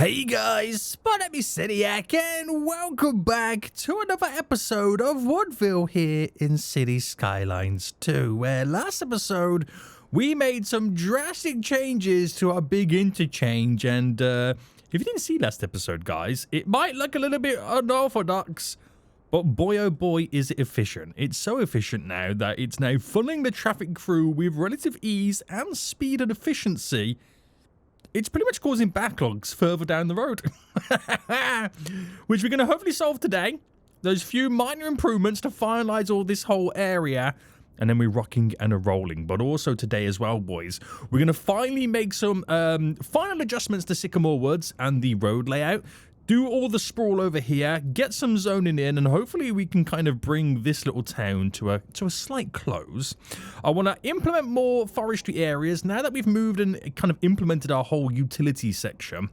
Hey guys, Spot@MeCityAc and welcome back to another episode of Woodville here in City Skylines 2, where last episode we made some drastic changes to our big interchange, and if you didn't see last episode, guys, it might look a little bit unorthodox, but boy oh boy is it efficient. It's so efficient now that it's now funneling the traffic through with relative ease and speed and efficiency. It's pretty much causing backlogs further down the road, which we're going to hopefully solve today. Those few minor improvements to finalize all this whole area, and then we're rocking and rolling. But also today as well, boys, we're going to finally make some final adjustments to Sycamore Woods and the road layout. Do all the sprawl over here, get some zoning in, and hopefully we can kind of bring this little town to a slight close. I want to implement more forestry areas now that we've moved and kind of implemented our whole utility section.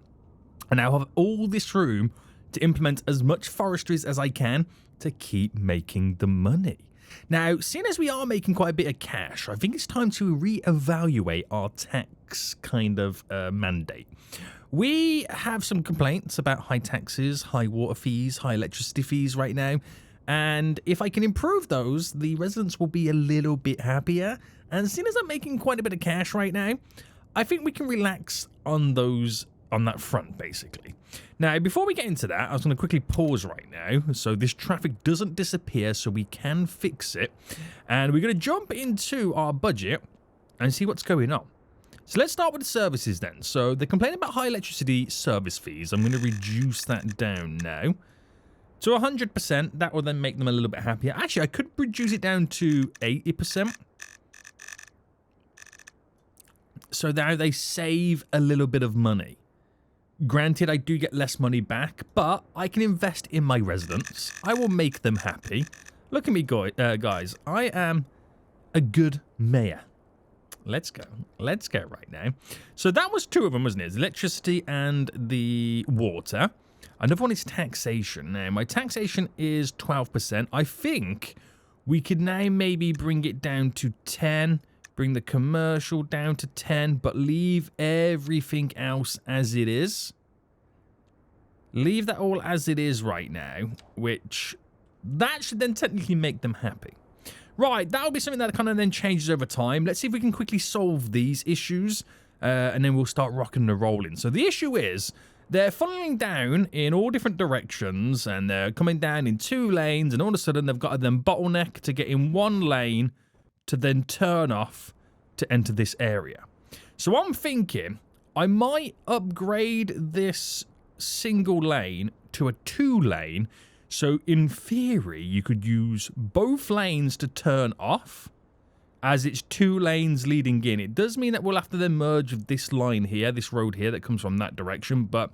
I now have all this room to implement as much forestries as I can to keep making the money. Now, seeing as we are making quite a bit of cash, I think it's time to reevaluate our tax kind of mandate. We have some complaints about high taxes, high water fees, high electricity fees right now, and if I can improve those, the residents will be a little bit happier. And seeing as I'm making quite a bit of cash right now, I think we can relax on that front, basically. Now, before we get into that, I was going to quickly pause right now so this traffic doesn't disappear, so we can fix it. And we're going to jump into our budget and see what's going on. So let's start with the services then. So they're complaining about high electricity service fees. I'm going to reduce that down now to 100%. That will then make them a little bit happier. Actually, I could reduce it down to 80%. So now they save a little bit of money. Granted, I do get less money back, but I can invest in my residents. I will make them happy. Look at me, guys. I am a good mayor. Let's go. Let's go right now. So that was two of them, wasn't it? Electricity and the water. Another one is taxation. Now, my taxation is 12%. I think we could now maybe bring it down to 10, bring the commercial down to 10, but leave everything else as it is. Leave that all as it is right now, which that should then technically make them happy. Right, that'll be something that kind of then changes over time. Let's see if we can quickly solve these issues, and then we'll start rocking and rolling. So the issue is, they're funneling down in all different directions, and they're coming down in 2 lanes, and all of a sudden they've got to then bottleneck to get in 1 lane to then turn off to enter this area. So I'm thinking I might upgrade this single lane to a 2 lane. So in theory, you could use both lanes to turn off as it's 2 lanes leading in. It does mean that we'll have to then merge with this line here, this road here that comes from that direction, but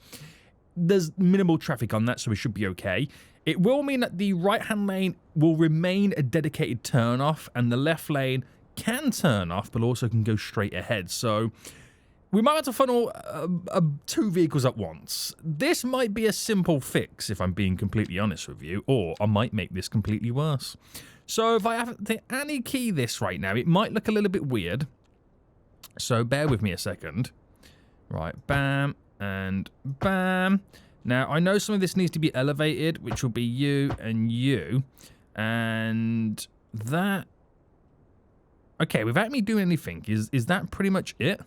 there's minimal traffic on that, so we should be okay. It will mean that the right-hand lane will remain a dedicated turn off, and the left lane can turn off, but also can go straight ahead. So we might have to funnel 2 vehicles at once. This might be a simple fix, if I'm being completely honest with you, or I might make this completely worse. So if I have to any key this right now, it might look a little bit weird. So bear with me a second. Right, bam, and bam. Now, I know some of this needs to be elevated, which will be you and you. And that... Okay, without me doing anything, is that pretty much it?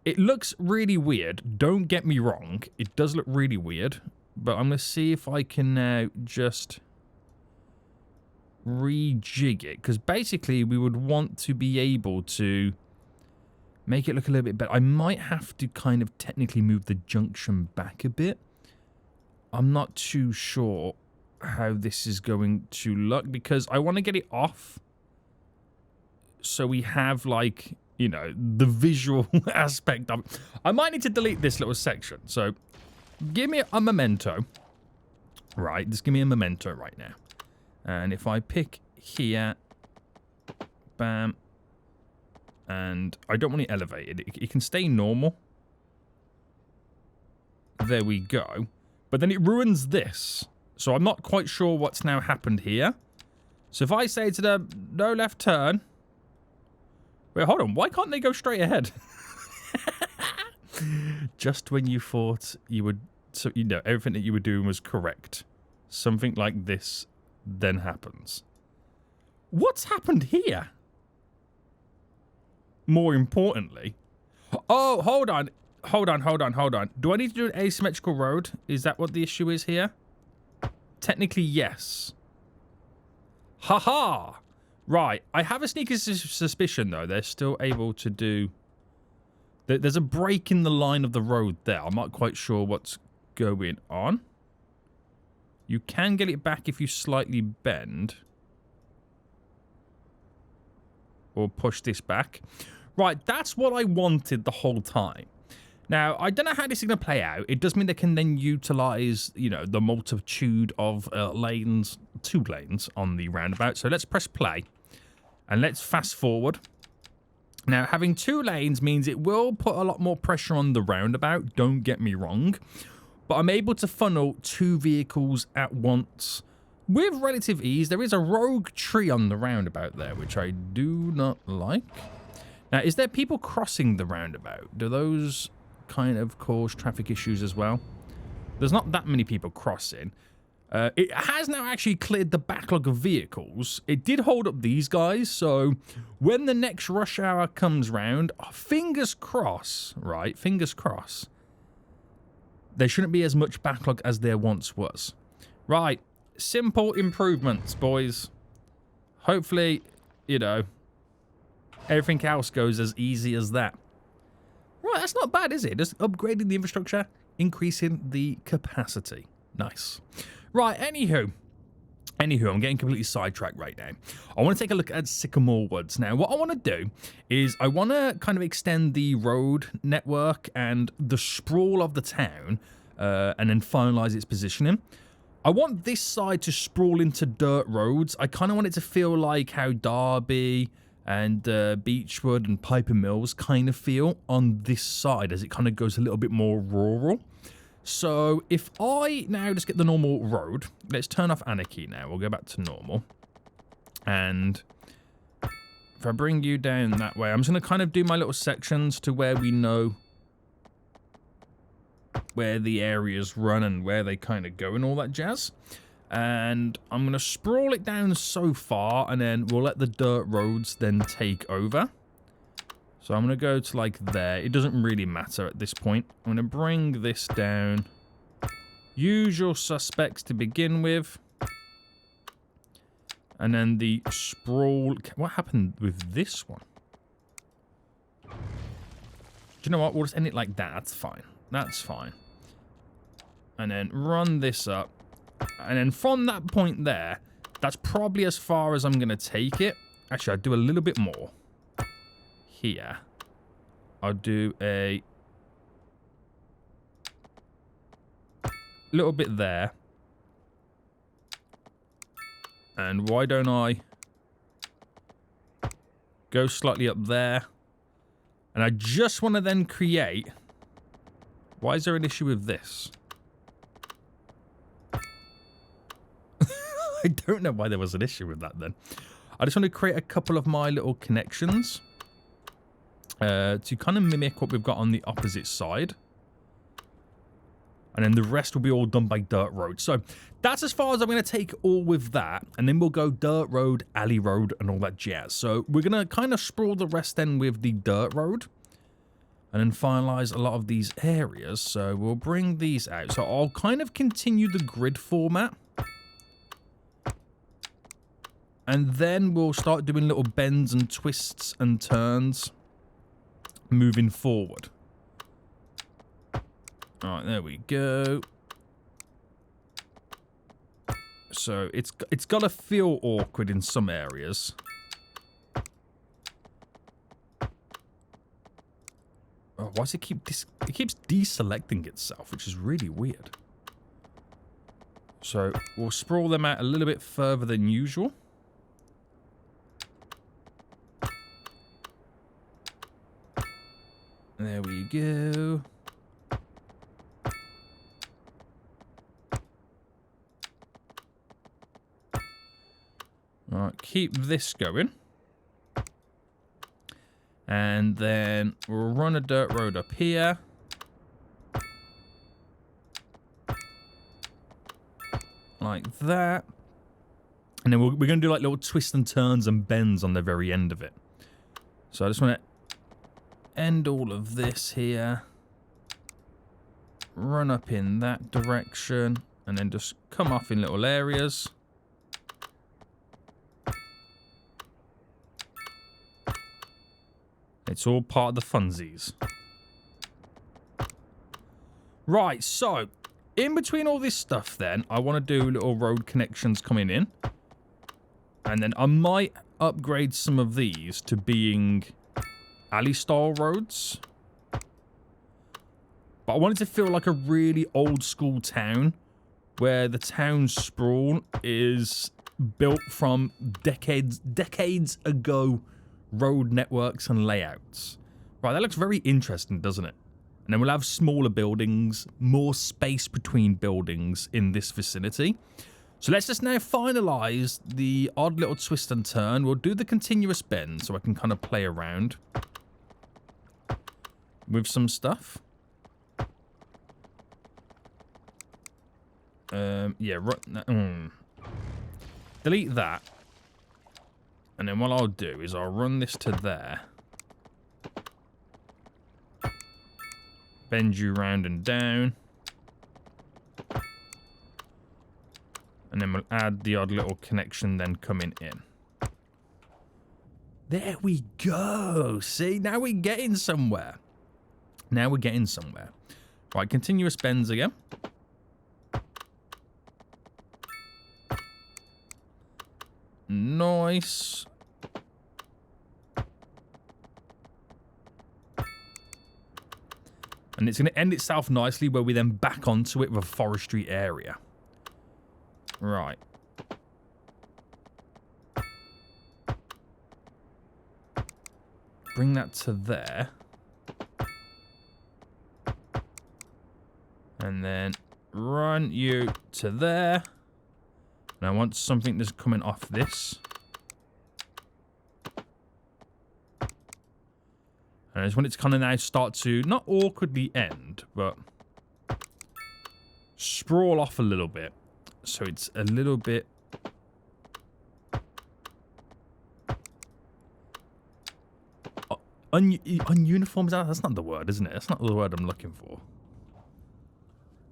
It looks really weird, don't get me wrong, it does look really weird, but I'm going to see if I can now just rejig it, because basically we would want to be able to make it look a little bit better. I might have to kind of technically move the junction back a bit. I'm not too sure how this is going to look, because I want to get it off so we have, like, you know, the visual aspect of it. I might need to delete this little section. So give me a memento. Right, just give me a memento right now. And if I pick here, bam, and I don't want it elevated. It can stay normal. There we go. But then it ruins this. So I'm not quite sure what's now happened here. So if I say to them, no left turn. Wait, hold on. Why can't they go straight ahead? Just when you thought you would, so you know, everything that you were doing was correct, something like this then happens. What's happened here? More importantly, oh, hold on. Do I need to do an asymmetrical road? Is that what the issue is here? Technically, yes. Haha! Right, I have a sneaky suspicion, though. They're still able to do... There's a break in the line of the road there. I'm not quite sure what's going on. You can get it back if you slightly bend. Or push this back. Right, that's what I wanted the whole time. Now, I don't know how this is going to play out. It does mean they can then utilize, you know, the multitude of lanes, 2 lanes on the roundabout. So let's press play. And let's fast forward. Now, having 2 lanes means it will put a lot more pressure on the roundabout. Don't get me wrong. But I'm able to funnel 2 vehicles at once with relative ease. There is a rogue tree on the roundabout there, which I do not like. Now, is there people crossing the roundabout? Do those kind of cause traffic issues as well? There's not that many people crossing. It has now actually cleared the backlog of vehicles. It did hold up these guys, so when the next rush hour comes round, fingers crossed, right? Fingers crossed. There shouldn't be as much backlog as there once was. Right. Simple improvements, boys. Hopefully, you know, everything else goes as easy as that. Right, that's not bad, is it? Just upgrading the infrastructure, increasing the capacity. Nice. Right, anywho, I'm getting completely sidetracked right now. I want to take a look at Sycamore Woods. Now, what I want to do is I want to kind of extend the road network and the sprawl of the town and then finalize its positioning. I want this side to sprawl into dirt roads. I kind of want it to feel like how Derby and Beechwood and Piper Mills kind of feel on this side as it kind of goes a little bit more rural. So if I now just get the normal road, let's turn off Anarchy now. We'll go back to normal. And if I bring you down that way, I'm just going to kind of do my little sections to where we know where the areas run and where they kind of go and all that jazz. And I'm going to sprawl it down so far, and then we'll let the dirt roads then take over. So I'm going to go to like there. It doesn't really matter at this point. I'm going to bring this down. Usual suspects to begin with. And then the sprawl. What happened with this one? Do you know what? We'll just end it like that. That's fine. That's fine. And then run this up. And then from that point there, that's probably as far as I'm going to take it. Actually, I'll do a little bit more. Here. I'll do a little bit there. And why don't I go slightly up there? And I just want to then create... Why is there an issue with this? I don't know why there was an issue with that then. I just want to create a couple of my little connections to kind of mimic what we've got on the opposite side. And then the rest will be all done by dirt road. So that's as far as I'm going to take all with that. And then we'll go dirt road, alley road, and all that jazz. So we're going to kind of sprawl the rest then with the dirt road. And then finalize a lot of these areas. So we'll bring these out. So I'll kind of continue the grid format. And then we'll start doing little bends and twists and turns moving forward. Alright, there we go. So it's got to feel awkward in some areas. Oh, why does it keep it keeps deselecting itself, which is really weird. So we'll sprawl them out a little bit further than usual. There we go. Alright, keep this going. And then we'll run a dirt road up here. like that. And then we're going to do like little twists and turns and bends on the very end of it. So I just want to end all of this here. Run up in that direction. And then just come off in little areas. It's all part of the funsies. Right, so in between all this stuff then, I want to do little road connections coming in. And then I might upgrade some of these to being alley-style roads. But I want it to feel like a really old-school town, where the town sprawl is built from decades ago road networks and layouts. Right, that looks very interesting, doesn't it? And then we'll have smaller buildings, more space between buildings in this vicinity. So let's just now finalize the odd little twist and turn. We'll do the continuous bend so I can kind of play around with some stuff. Yeah, delete that. And then what I'll do is I'll run this to there. Bend you round and down. And then we'll add the odd little connection then coming in. There we go. See, now we're getting somewhere. Now we're getting somewhere. Right, continuous bends again. Nice. And it's going to end itself nicely where we then back onto it with a forestry area. Right. Bring that to there. And then run you to there. And I want something that's coming off this. And I just want it to kind of now start to, not awkwardly end, but sprawl off a little bit. So it's a little bit... ununiform, that's not the word, isn't it? That's not the word I'm looking for.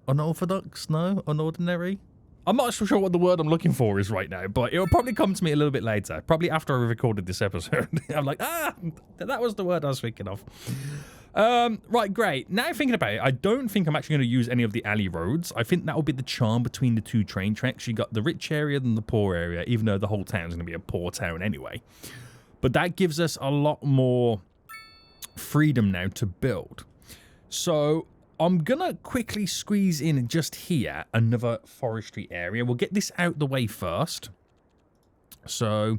Unorthodox? No? Unordinary? I'm not sure what the word I'm looking for is right now, but it'll probably come to me a little bit later. Probably after I recorded this episode. I'm like, that was the word I was thinking of. Right, great. Now thinking about it, I don't think I'm actually going to use any of the alley roads. I think that will be the charm between the two train tracks. You got the rich area and the poor area, even though the whole town's going to be a poor town anyway. But that gives us a lot more freedom now to build. So I'm going to quickly squeeze in just here another forestry area. We'll get this out the way first. So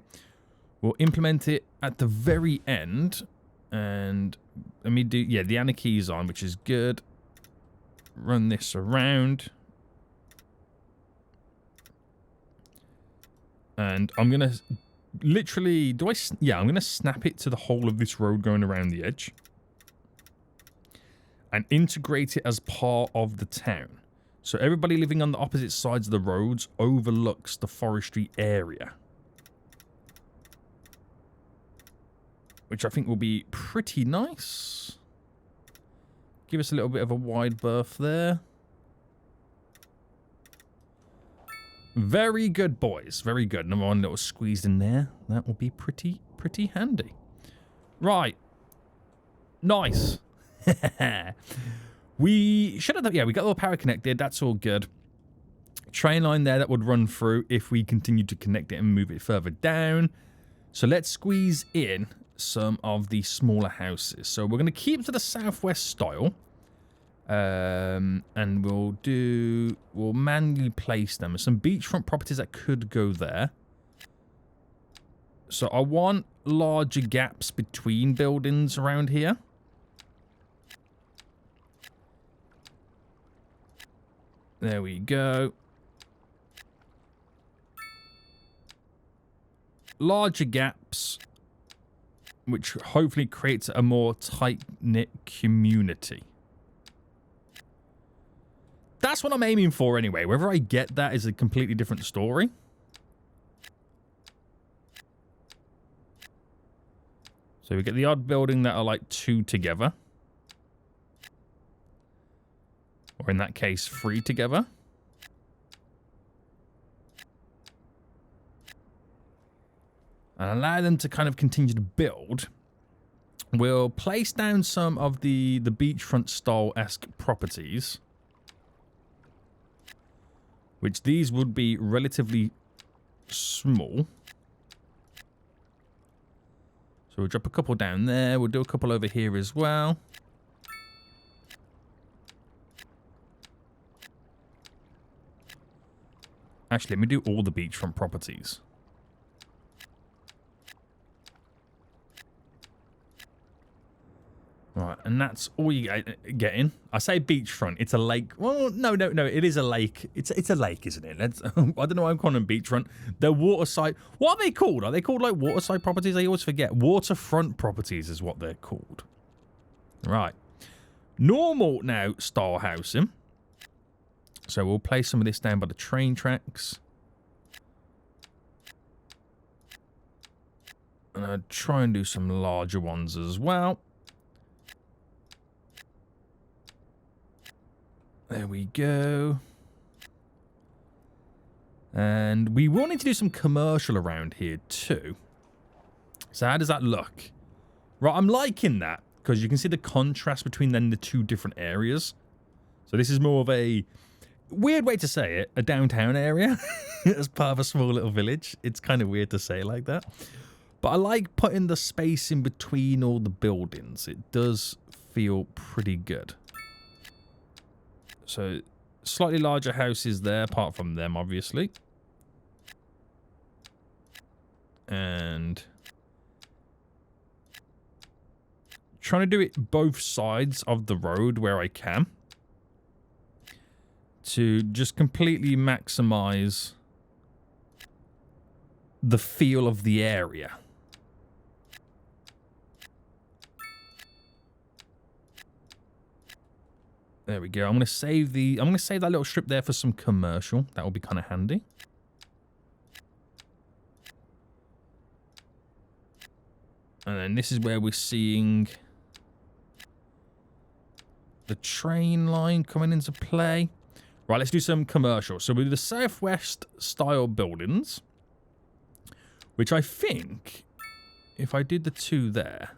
we'll implement it at the very end. And let me do, yeah, the anarchy's on, which is good. Run this around. And I'm going to literally, I'm going to snap it to the whole of this road going around the edge. And integrate it as part of the town. So everybody living on the opposite sides of the roads overlooks the forestry area. Which I think will be pretty nice. Give us a little bit of a wide berth there. Very good, boys. Very good. Another one little squeezed in there. That will be pretty handy. Right. Nice. We should have, yeah, we got all the power connected. That's all good. Train line there that would run through if we continue to connect it and move it further down. So let's squeeze in some of the smaller houses. So we're going to keep to the southwest style. And we'll manually place them. There's some beachfront properties that could go there. So I want larger gaps between buildings around here. There we go. Larger gaps, which hopefully creates a more tight-knit community. That's what I'm aiming for anyway. Whether I get that is a completely different story. So we get the odd building that are like 2 together. Or in that case, 3 together. And allow them to kind of continue to build. We'll place down some of the beachfront style-esque properties. Which these would be relatively small. So we'll drop a couple down there. We'll do a couple over here as well. Actually, let me do all the beachfront properties. Right, and that's all you get in. I say beachfront. It's a lake. Well, no. It is a lake. It's a lake, isn't it? I don't know why I'm calling them beachfront. They're waterside. What are they called? Are they called like waterside properties? I always forget. Waterfront properties is what they're called. Right. Normal now style housing. So we'll place some of this down by the train tracks. And I'll try and do some larger ones as well. There we go. And we will need to do some commercial around here too. So how does that look? Right, I'm liking that because you can see the contrast between then the 2 different areas. So this is more of a weird way to say it, a downtown area as part of a small little village. It's kind of weird to say it like that. But I like putting the space in between all the buildings. It does feel pretty good. So, slightly larger houses there, apart from them, obviously. And trying to do it both sides of the road where I can. To just completely maximize the feel of the area. There we go. I'm going to save that little strip there for some commercial. That will be kind of handy. And then this is where we're seeing the train line coming into play. Right, let's do some commercial. So we do the Southwest style buildings, which I think if I did the 2 there.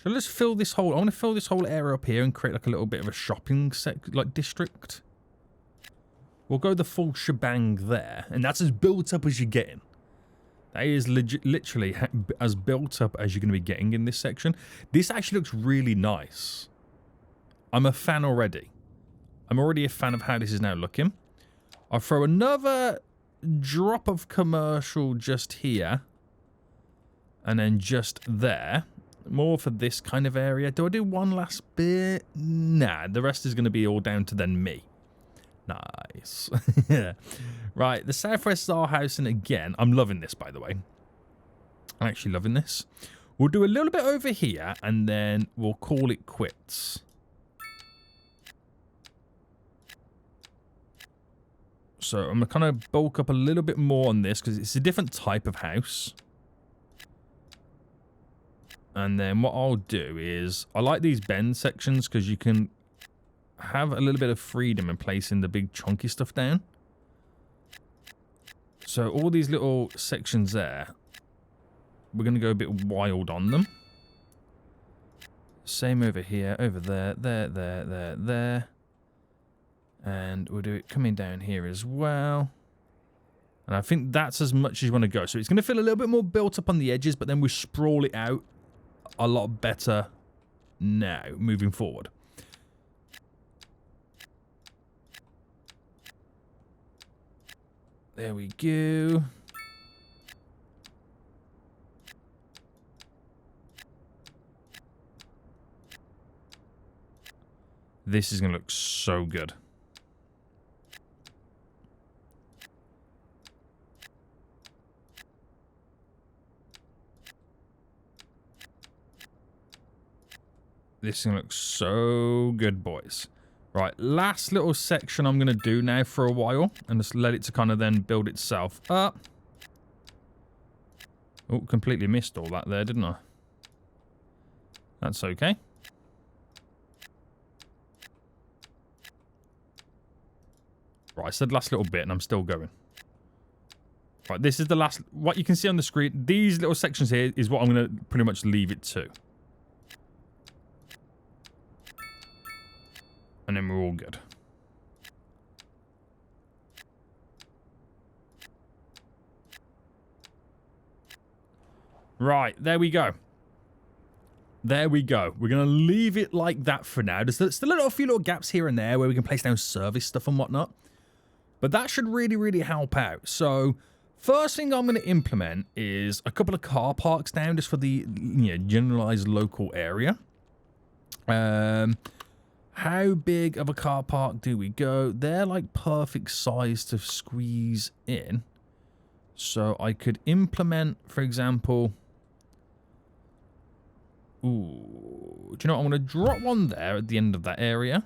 So let's fill this whole... I want to fill this whole area up here and create like a little bit of a shopping district. We'll go the full shebang there. And that's as built up as you're getting. That is literally as built up as you're going to be getting in this section. This actually looks really nice. I'm a fan already. I'm already a fan of how this is now looking. I'll throw another drop of commercial just here. And then just there. More for this kind of area. Do I do one last bit? Nah, the rest is going to be all down to then me. Nice. Yeah. Right, the Southwest Star Housing again. I'm loving this, by the way. I'm actually loving this. We'll do a little bit over here, and then we'll call it quits. So I'm going to kind of bulk up a little bit more on this, because it's a different type of house. And then what I'll do is, I like these bend sections because you can have a little bit of freedom in placing the big chunky stuff down. So all these little sections there, we're going to go a bit wild on them. Same over here, over there, there. And we'll do it coming down here as well. And I think that's as much as you want to go. So it's going to feel a little bit more built up on the edges, but then we sprawl it out a lot better now, moving forward. There we go. This is going to look so good. This thing looks so good, boys. Right, last little section I'm going to do now for a while. And just let it to kind of then build itself up. Oh, completely missed all that there, didn't I? That's okay. Right, I said last little bit and I'm still going. Right, this is the last... What you can see on the screen, these little sections here is what I'm going to pretty much leave it to. And then we're all good. Right, there we go. There we go. We're going to leave it like that for now. There's still a few little gaps here and there where we can place down service stuff and whatnot. But that should really, really help out. So, first thing I'm going to implement is a couple of car parks down just for the generalized local area. How big of a car park do we go? They're like perfect size to squeeze in. So I could implement, for example... Ooh, do you know what? I'm going to drop one there at the end of that area.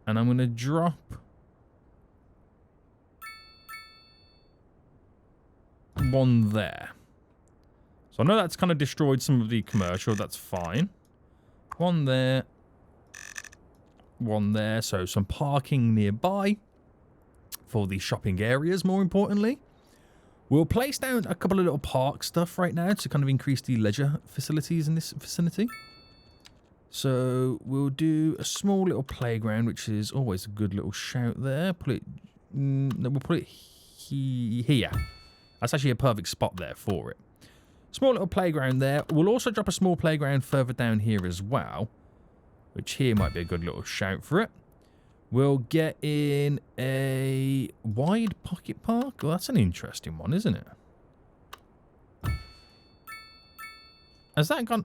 And I'm going to drop... one there. So I know that's kind of destroyed some of the commercial. That's fine. One there. One there. So some parking nearby for the shopping areas, more importantly. We'll place down a couple of little park stuff right now to kind of increase the leisure facilities in this vicinity. So we'll do a small little playground, which is always a good little shout there. Put it... we'll put it here. That's actually a perfect spot there for it. Small little playground there. We'll also drop a small playground further down here as well, which here might be a good little shout for it. We'll get in a wide pocket park. Well, that's an interesting one, isn't it? Has that gone...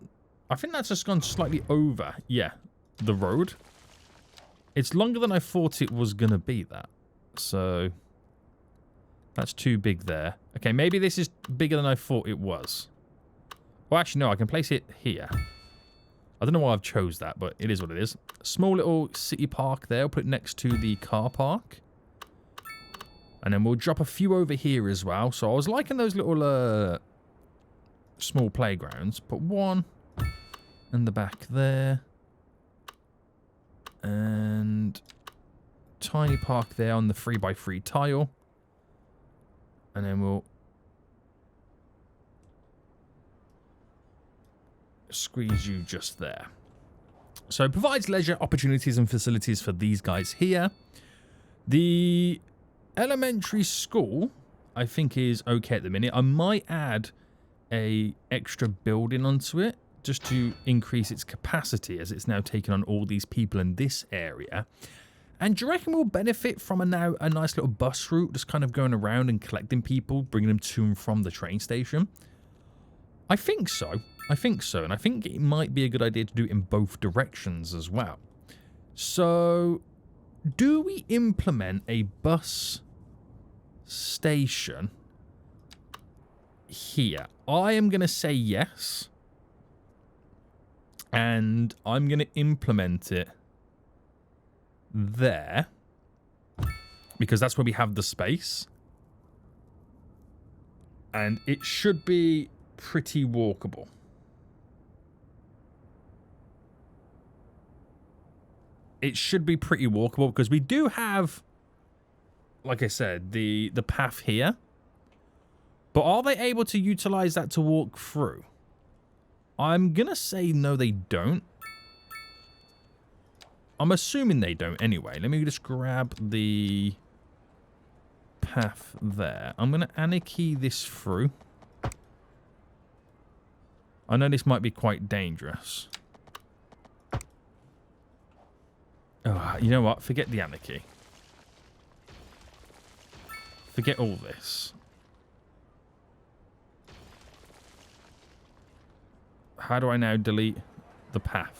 I think that's just gone slightly over, yeah, the road. It's longer than I thought it was going to be, that. So... that's too big there. Okay, maybe this is bigger than I thought it was. Well, actually, no, I can place it here. I don't know why I've chose that, but it is what it is. Small little city park there. We'll put it next to the car park. And then we'll drop a few over here as well. So I was liking those little small playgrounds. Put one in the back there. And tiny park there on the 3x3 tile. And then we'll squeeze you just there. So it provides leisure opportunities and facilities for these guys here. The elementary school, I think, is okay at the minute. I might add a extra building onto it just to increase its capacity as it's now taken on all these people in this area. And do you reckon we'll benefit from a nice little bus route, just kind of going around and collecting people, bringing them to and from the train station? I think so. I think so. And I think it might be a good idea to do it in both directions as well. So, do we implement a bus station here? I am going to say yes. And I'm going to implement it there, because that's where we have the space, and it should be pretty walkable. It should be pretty walkable because we do have, like I said, the path here, but are they able to utilize that to walk through? I'm gonna say no, they don't. I'm assuming they don't anyway. Let me just grab the path there. I'm going to anarchy this through. I know this might be quite dangerous. Oh, you know what? Forget the anarchy. Forget all this. How do I now delete the path?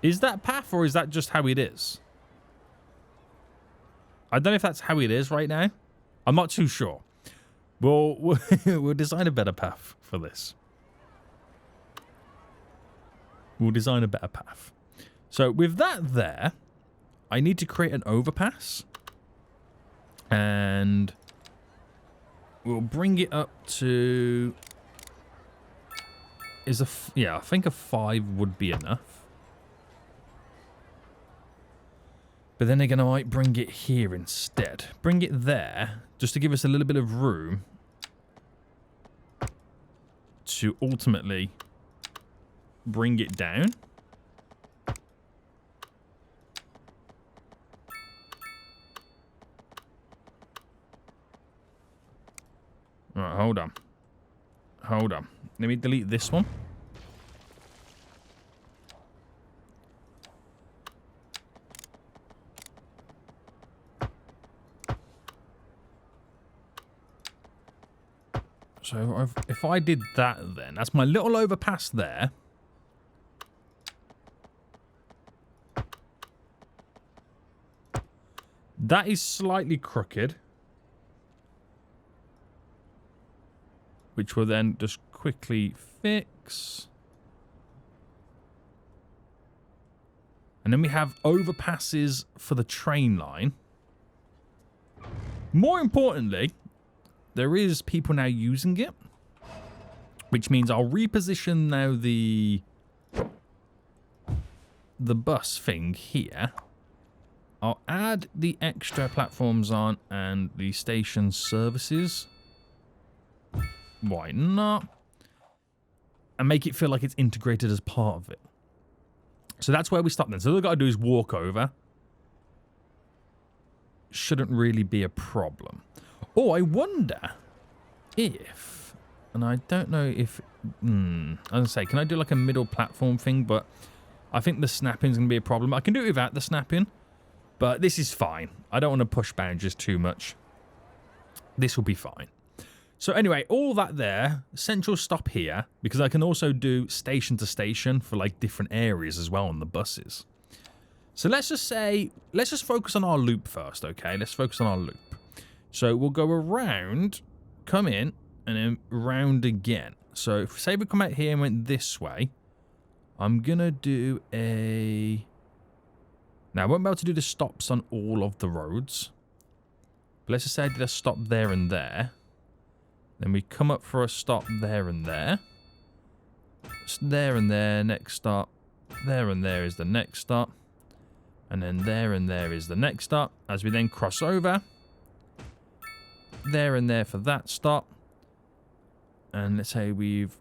Is that path, or is that just how it is? I don't know if that's how it is right now. I'm not too sure. We'll design a better path for this. We'll design a better path. So with that there, I need to create an overpass. And we'll bring it up to... yeah, I think a 5 would be enough. But then again, I might bring it here instead. Bring it there, just to give us a little bit of room to ultimately bring it down. Right, hold on. Hold on. Let me delete this one. So if I did that then, that's my little overpass there. That is slightly crooked. Which we'll then just quickly fix. And then we have overpasses for the train line. More importantly, there is people now using it. Which means I'll reposition now the bus thing here. I'll add the extra platforms on and the station services. Why not? And make it feel like it's integrated as part of it. So that's where we stop then. So all I've got to do is walk over. Shouldn't really be a problem. Oh, I wonder if... And I don't know if... I was going to say, can I do like a middle platform thing? But I think the snapping is going to be a problem. I can do it without the snapping. But this is fine. I don't want to push boundaries too much. This will be fine. So anyway, all that there, central stop here, because I can also do station to station for like different areas as well on the buses. So let's just say, let's just focus on our loop first, okay? Let's focus on our loop. So we'll go around, come in, and then round again. So if, say we come out here and went this way, I'm going to do a... Now, I won't be able to do the stops on all of the roads. But let's just say I did a stop there and there. Then we come up for a stop there and there. There and there, next stop. There and there is the next stop. And then there and there is the next stop. As we then cross over. There and there for that stop. And let's say we've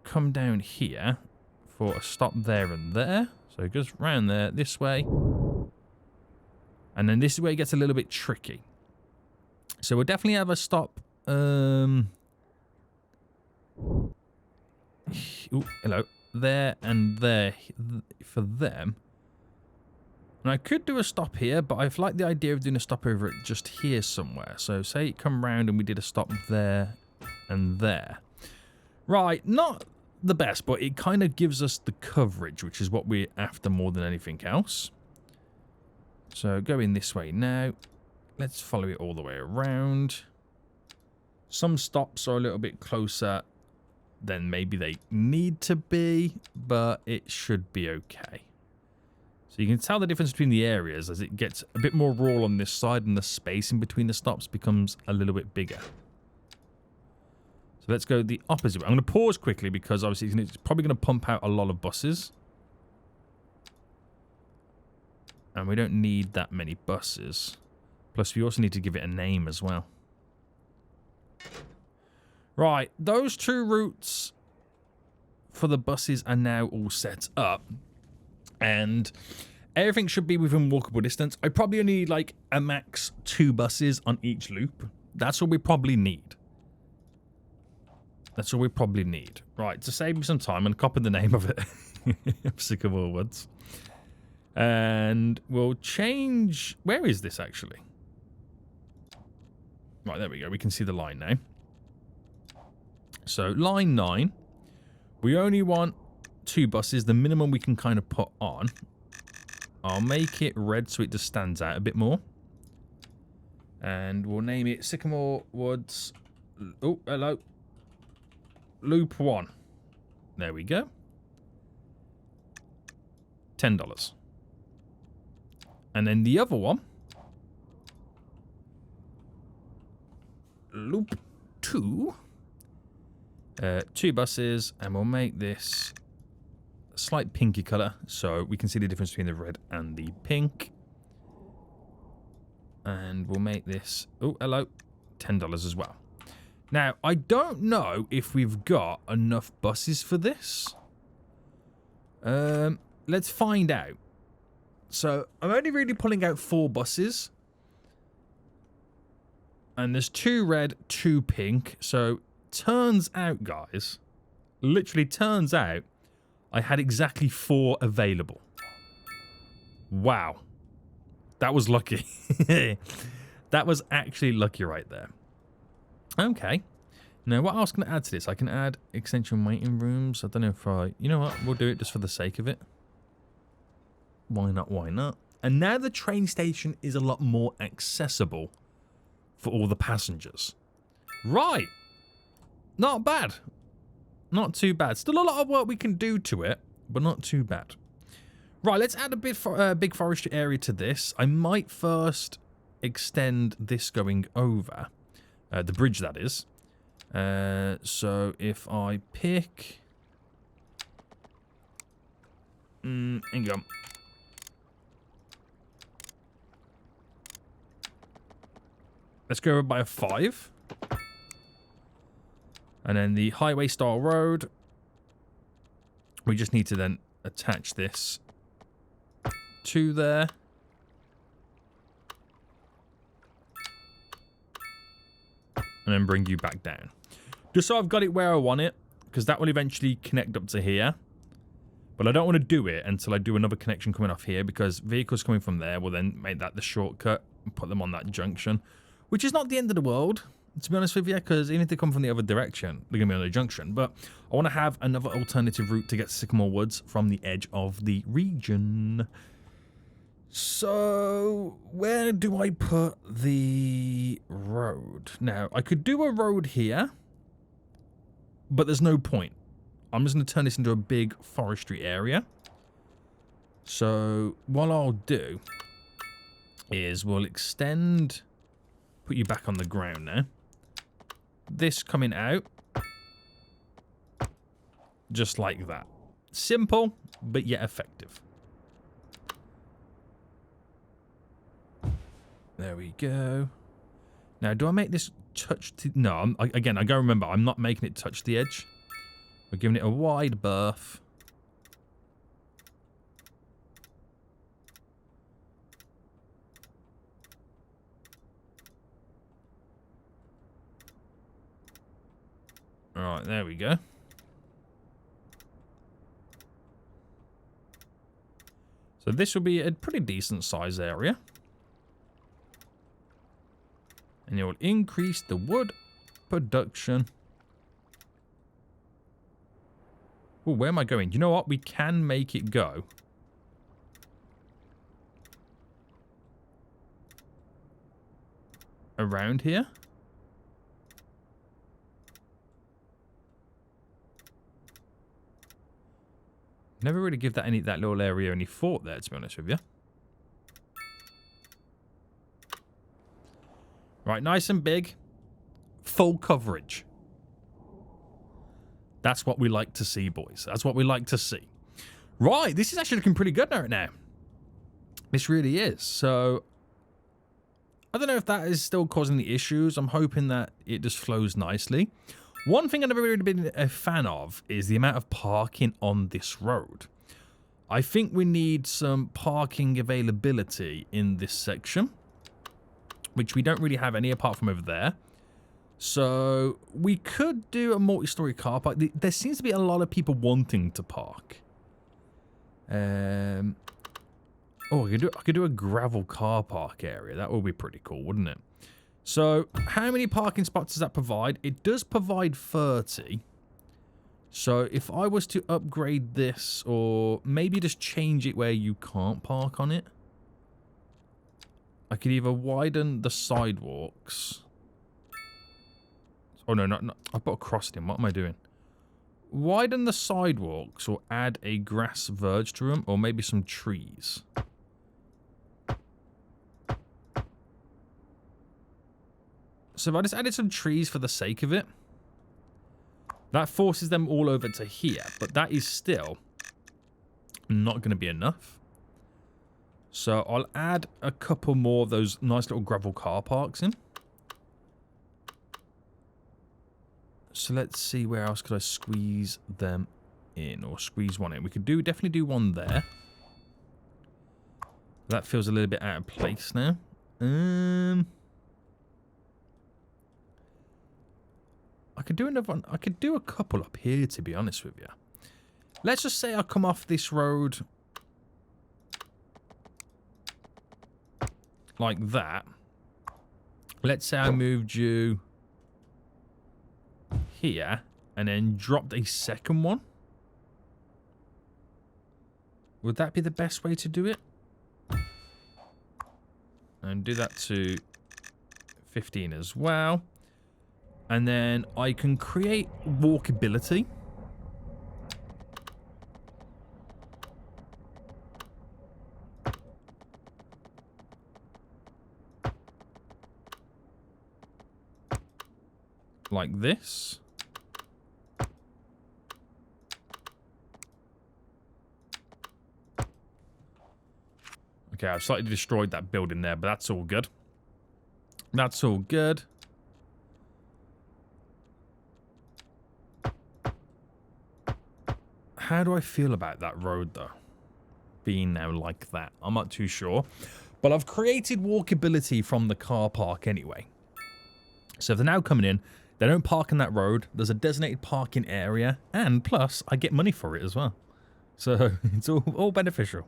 come down here for a stop there and there. So it goes round there this way. And then this is where it gets a little bit tricky. So we'll definitely have a stop. Ooh, hello. There and there for them. And I could do a stop here, but I like the idea of doing a stop over it just here somewhere. So say it come round and we did a stop there and there. Right, not the best, but it kind of gives us the coverage, which is what we're after more than anything else. So going this way now. Let's follow it all the way around. Some stops are a little bit closer than maybe they need to be, but it should be okay. So you can tell the difference between the areas as it gets a bit more rural on this side and the space in between the stops becomes a little bit bigger. So let's go the opposite way. I'm going to pause quickly because obviously it's probably going to pump out a lot of buses. And we don't need that many buses. Plus we also need to give it a name as well. Right, those two routes for the buses are now all set up. And everything should be within walkable distance. I probably only need like a max 2 buses on each loop. That's all we probably need. That's all we probably need. Right, to save me some time, I'm going to copy the name of it. Sycamore Woods. And we'll change... Where is this actually? Right, there we go. We can see the line now. So, line 9. We only want 2 buses. The minimum we can kind of put on. I'll make it red so it just stands out a bit more. And we'll name it Sycamore Woods Oh, hello. Loop 1. There we go. $10. And then the other one. Loop 2. 2 buses, and we'll make this a slight pinky colour so we can see the difference between the red and the pink. And we'll make this, oh, hello, $10 as well. Now, I don't know if we've got enough buses for this. Let's find out. So, I'm only really pulling out 4 buses. And there's 2 red, 2 pink. So, turns out, guys, literally turns out, I had exactly 4 available. Wow. That was lucky. That was actually lucky right there. Okay. Now, what else can I add to this? I can add extension waiting rooms. I don't know if I... You know what? We'll do it just for the sake of it. Why not? Why not? And now the train station is a lot more accessible for all the passengers. Right. Not bad. Not too bad. Still a lot of work we can do to it, but not too bad. Right, let's add a bit for big forestry area to this. I might first extend this going over. The bridge, that is. So if I pick... hang on. Let's go over by a 5. And then the highway style road. We just need to then attach this to there. And then bring you back down. Just so I've got it where I want it. Because that will eventually connect up to here. But I don't want to do it until I do another connection coming off here. Because vehicles coming from there will then make that the shortcut. And put them on that junction. Which is not the end of the world, to be honest with you. Because even if they come from the other direction, they're going to be on the junction. But I want to have another alternative route to get to Sycamore Woods from the edge of the region. So, where do I put the road? Now, I could do a road here, but there's no point. I'm just going to turn this into a big forestry area. So, what I'll do is we'll extend, put you back on the ground now. This coming out, just like that. Simple, but yet effective. There we go. Now, do I make this touch to... No, again, I gotta remember, I'm not making it touch the edge. We're giving it a wide berth. Alright, there we go. So this will be a pretty decent size area. And it will increase the wood production. Oh, where am I going? You know what? We can make it go. Around here. Never really give that little area any thought there, to be honest with you. Right, nice and big. Full coverage. That's what we like to see, boys. That's what we like to see. Right, this is actually looking pretty good right now. This really is. So, I don't know if that is still causing the issues. I'm hoping that it just flows nicely. One thing I've never really been a fan of is the amount of parking on this road. I think we need some parking availability in this section, which we don't really have any apart from over there. So we could do a multi-story car park. There seems to be a lot of people wanting to park. Oh, I could do a gravel car park area. That would be pretty cool, wouldn't it? So how many parking spots does that provide? It does provide 30. So if I was to upgrade this, or maybe just change it where you can't park on it, I could either widen the sidewalks. So Oh, no, not I put a cross in. What am I doing? Widen the sidewalks or add a grass verge to them, or maybe some trees. So if I just added some trees for the sake of it, that forces them all over to here, but that is still not going to be enough. So I'll add a couple more of those nice little gravel car parks in. So let's see, where else could I squeeze them in, or squeeze one in. We could definitely do one there. That feels a little bit out of place now. I could do another one. I could do a couple up here, to be honest with you. Let's just say I come off this road like that. Let's say I moved you here and then dropped a second one. Would that be the best way to do it? And do that to 15 as well. And then I can create walkability. Like this. Okay, I've slightly destroyed that building there, but that's all good. That's all good. How do I feel about that road, though? Being now like that. I'm not too sure. But I've created walkability from the car park anyway. So if they're now coming in, they don't park in that road. There's a designated parking area. And plus, I get money for it as well. So it's all beneficial.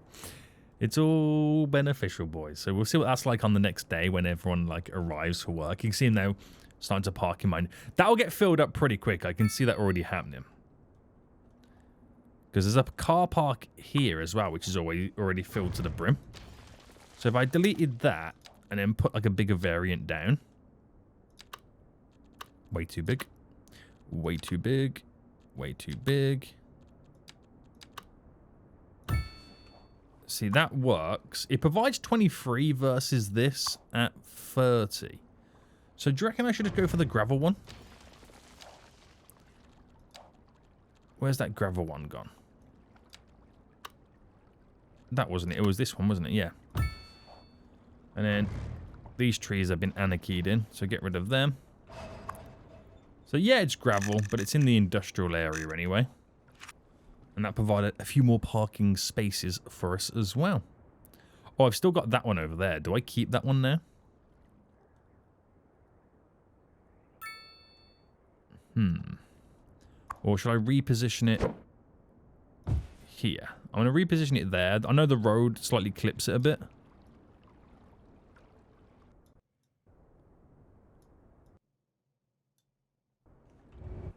It's all beneficial, boys. So we'll see what that's like on the next day when everyone like arrives for work. You can see them now starting to park in mine. That'll get filled up pretty quick. I can see that already happening. Because there's a car park here as well, which is already filled to the brim. So if I deleted that and then put like a bigger variant down. Way too big. Way too big. Way too big. See, that works. It provides 23 versus this at 30. So do you reckon I should just go for the gravel one? Where's that gravel one gone? That wasn't it. It was this one, wasn't it? Yeah. And then these trees have been anarchied in, so get rid of them. So yeah, it's gravel, but it's in the industrial area anyway. And that provided a few more parking spaces for us as well. Oh, I've still got that one over there. Do I keep that one there? Or should I reposition it here? I'm going to reposition it there. I know the road slightly clips it a bit.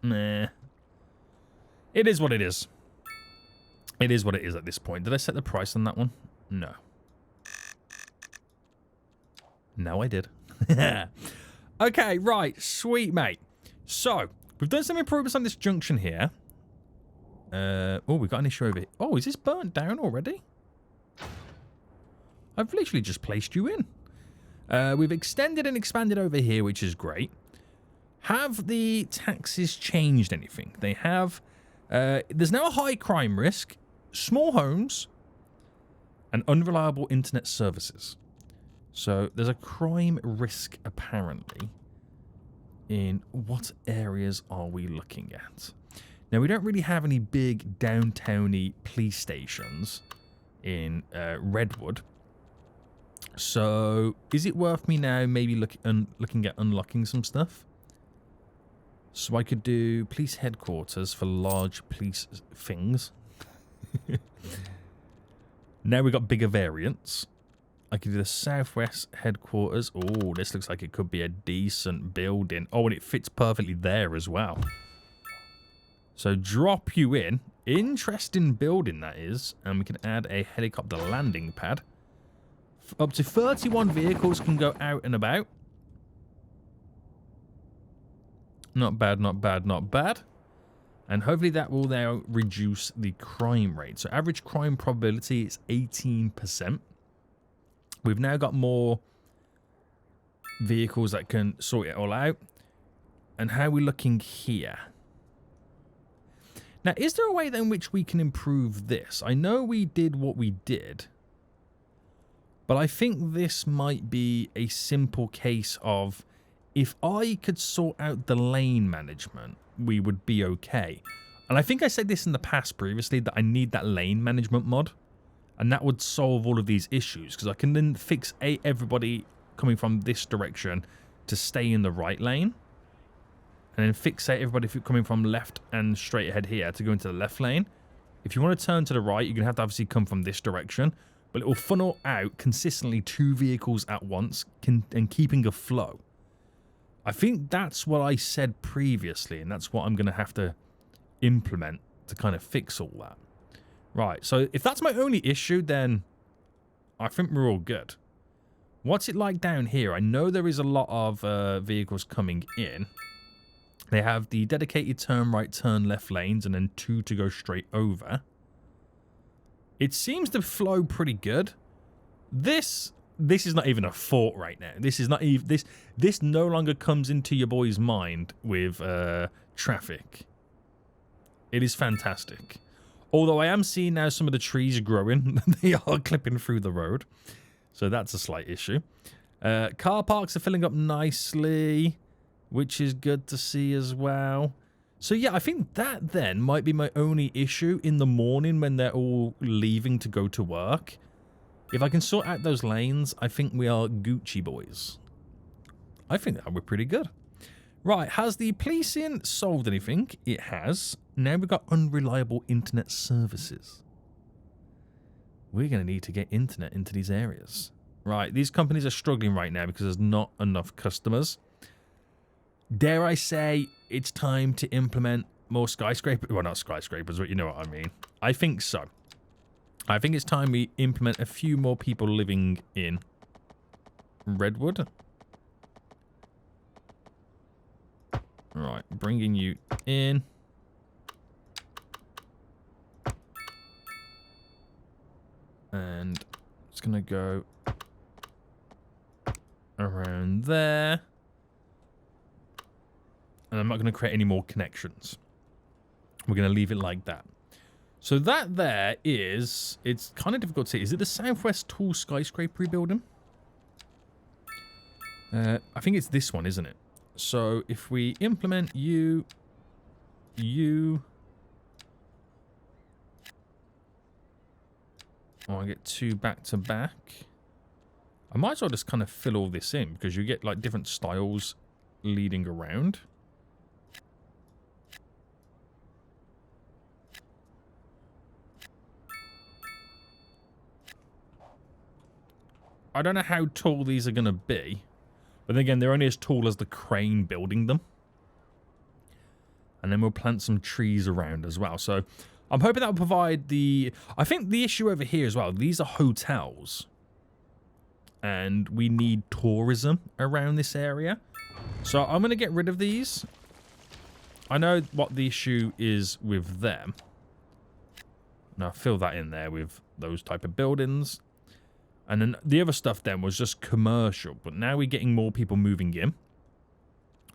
Nah. It is what it is. It is what it is at this point. Did I set the price on that one? No. No, I did. Okay, right. Sweet, mate. So, we've done some improvements on this junction here. Oh, we've got an issue over here. Oh, is this burnt down already? I've literally just placed you in. We've extended and expanded over here, which is great. Have the taxes changed anything? They have. There's now a high crime risk, small homes, and unreliable internet services. So there's a crime risk apparently. In what areas are we looking at? Now we don't really have any big downtowny police stations in Redwood. So is it worth me now maybe looking at unlocking some stuff? So I could do police headquarters for large police things. Now we've got bigger variants. I could do the Southwest headquarters. Oh, this looks like it could be a decent building. Oh, and it fits perfectly there as well. So drop you in. Interesting building that is. And we can add a helicopter landing pad. Up to 31 vehicles can go out and about. Not bad, not bad, not bad. And hopefully that will now reduce the crime rate. So average crime probability is 18%. We've now got more vehicles that can sort it all out. And how are we looking here? Now, is there a way then in which we can improve this? I know we did what we did. But I think this might be a simple case of if I could sort out the lane management, we would be okay. And I think I said this in the past previously that I need that lane management mod. And that would solve all of these issues. Because I can then fix everybody coming from this direction to stay in the right lane. And then fixate everybody coming from left and straight ahead here to go into the left lane. If you want to turn to the right, you're going to have to obviously come from this direction. But it will funnel out consistently 2 vehicles at once and keeping a flow. I think that's what I said previously, and that's what I'm going to have to implement to kind of fix all that. Right, so if that's my only issue, then I think we're all good. What's it like down here? I know there is a lot of vehicles coming in. They have the dedicated turn right, turn left lanes, and then 2 to go straight over. It seems to flow pretty good. This is not even a thought right now. This is not even this no longer comes into your boy's mind with traffic. It is fantastic. Although I am seeing now some of the trees growing. They are clipping through the road. So that's a slight issue. Car parks are filling up nicely, which is good to see as well. So yeah, I think that then might be my only issue in the morning when they're all leaving to go to work. If I can sort out those lanes, I think we are Gucci boys. I think that would be pretty good. Right, has the policing solved anything? It has. Now we've got unreliable internet services. We're going to need to get internet into these areas. Right, these companies are struggling right now because there's not enough customers. Dare I say, it's time to implement more skyscrapers. Well, not skyscrapers, but you know what I mean. I think so. I think it's time we implement a few more people living in Redwood. Right, bringing you in. And it's going to go around there. And I'm not going to create any more connections. We're going to leave it like that. So that there is... It's kind of difficult to see. Is it the Southwest Tall Skyscraper building? I think it's this one, isn't it? So if we implement you... Oh, I get 2 back to back. I might as well just kind of fill all this in because you get like different styles leading around. I don't know how tall these are going to be. But then again, they're only as tall as the crane building them. And then we'll plant some trees around as well. So I'm hoping that will provide the... I think the issue over here as well, these are hotels. And we need tourism around this area. So I'm going to get rid of these. I know what the issue is with them. Now fill that in there with those type of buildings. And then the other stuff then was just commercial. But now we're getting more people moving in.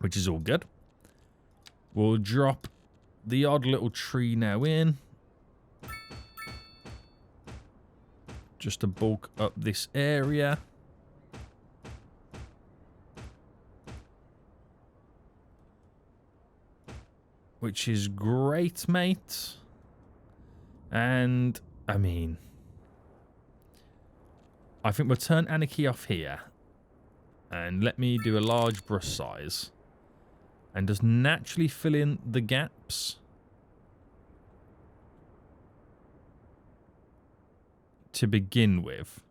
Which is all good. We'll drop the odd little tree now in. Just to bulk up this area. Which is great, mate. And, I mean... I think we'll turn Anarchy off here. And let me do a large brush size. And just naturally fill in the gaps. To begin with.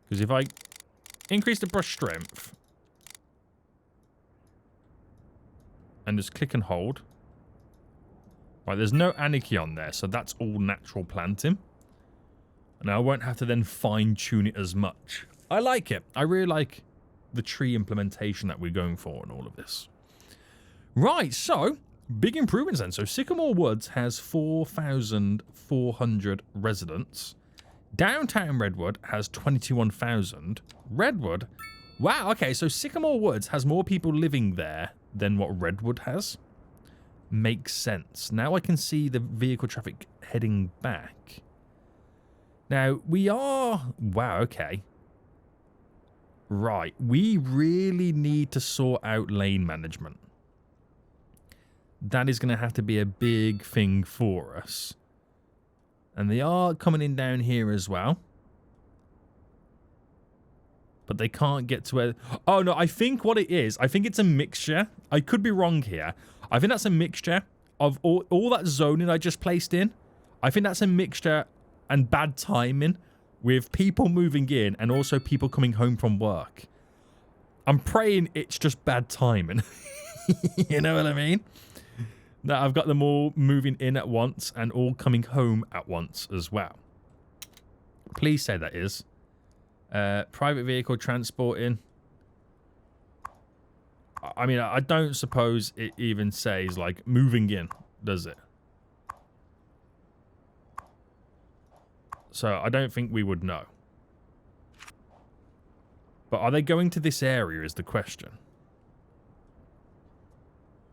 Because if I increase the brush strength. And just click and hold. Right, there's no Anarchy on there. So that's all natural planting. And I won't have to then fine-tune it as much. I like it. I really like the tree implementation that we're going for in all of this. Right, so big improvements then. So Sycamore Woods has 4,400 residents. Downtown Redwood has 21,000. Redwood, wow, okay, so Sycamore Woods has more people living there than what Redwood has. Makes sense. Now I can see the vehicle traffic heading back. Now, we are... Wow, okay. Right, we really need to sort out lane management. That is going to have to be a big thing for us. And they are coming in down here as well. But they can't get to where... Oh, no, I think what it is, I think it's a mixture. I could be wrong here. I think that's a mixture of all that zoning I just placed in. I think that's a mixture and bad timing with people moving in and also people coming home from work. I'm praying it's just bad timing. You know what I mean? That I've got them all moving in at once and all coming home at once as well. Please say that is. Private vehicle transporting. I mean, I don't suppose it even says, like, moving in, does it? So I don't think we would know. But are they going to this area is the question.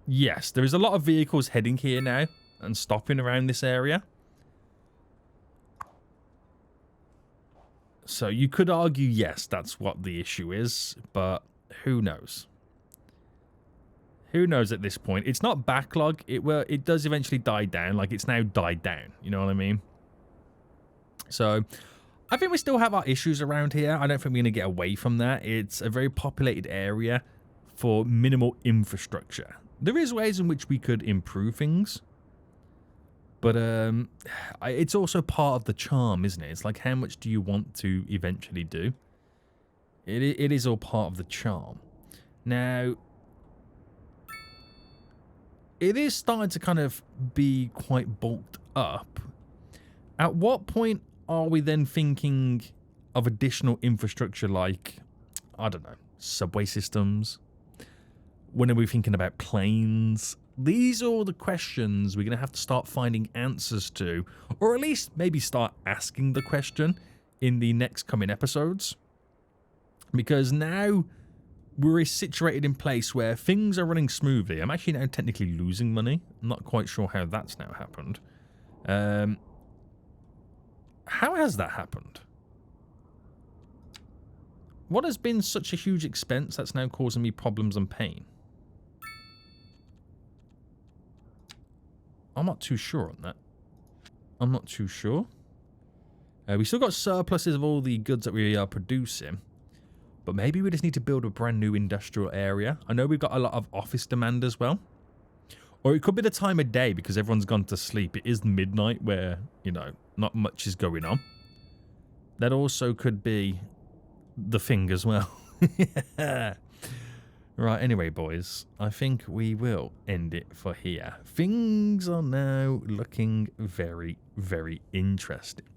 Yes, there is a lot of vehicles heading here now and stopping around this area. So you could argue, yes, that's what the issue is, but who knows? Who knows at this point? It's not backlog. It does eventually die down. Like, it's now died down. You know what I mean? So I think we still have our issues around here. I don't think we're going to get away from that. It's a very populated area for minimal infrastructure. There is ways in which we could improve things. But it's also part of the charm, isn't it? It's like, how much do you want to eventually do? It is all part of the charm. Now, it is starting to kind of be quite bulked up. At what point are we then thinking of additional infrastructure like, I don't know, subway systems? When are we thinking about planes? These are all the questions we're going to have to start finding answers to, or at least maybe start asking the question in the next coming episodes. Because now we're situated in place where things are running smoothly. I'm actually now technically losing money. I'm not quite sure how that's now happened. How has that happened? What has been such a huge expense that's now causing me problems and pain? I'm not too sure on that. I'm not too sure. We still got surpluses of all the goods that we are producing. But maybe we just need to build a brand new industrial area. I know we've got a lot of office demand as well. Or it could be the time of day because everyone's gone to sleep. It is midnight where, you know, not much is going on. That also could be the thing as well. Yeah. Right, anyway, boys, I think we will end it for here. Things are now looking very, very interesting.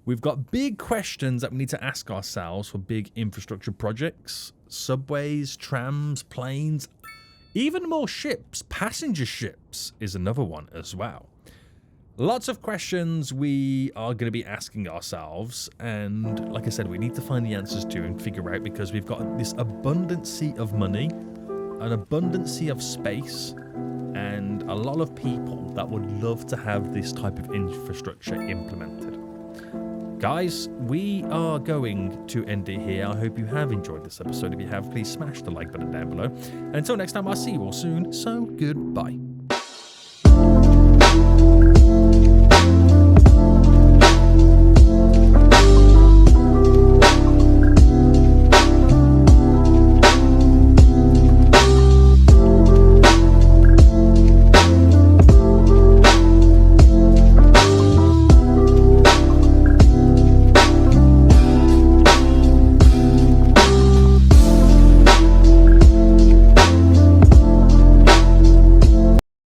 We've got big questions that we need to ask ourselves for big infrastructure projects. Subways, trams, planes, even more ships. Passenger ships is another one as well. Lots of questions we are going to be asking ourselves, and like I said, we need to find the answers to and figure out, because we've got this abundancy of money, an abundancy of space, and a lot of people that would love to have this type of infrastructure implemented. Guys, we are going to end it here. I hope you have enjoyed this episode. If you have, please smash the like button down below. And until next time, I'll see you all soon, so goodbye.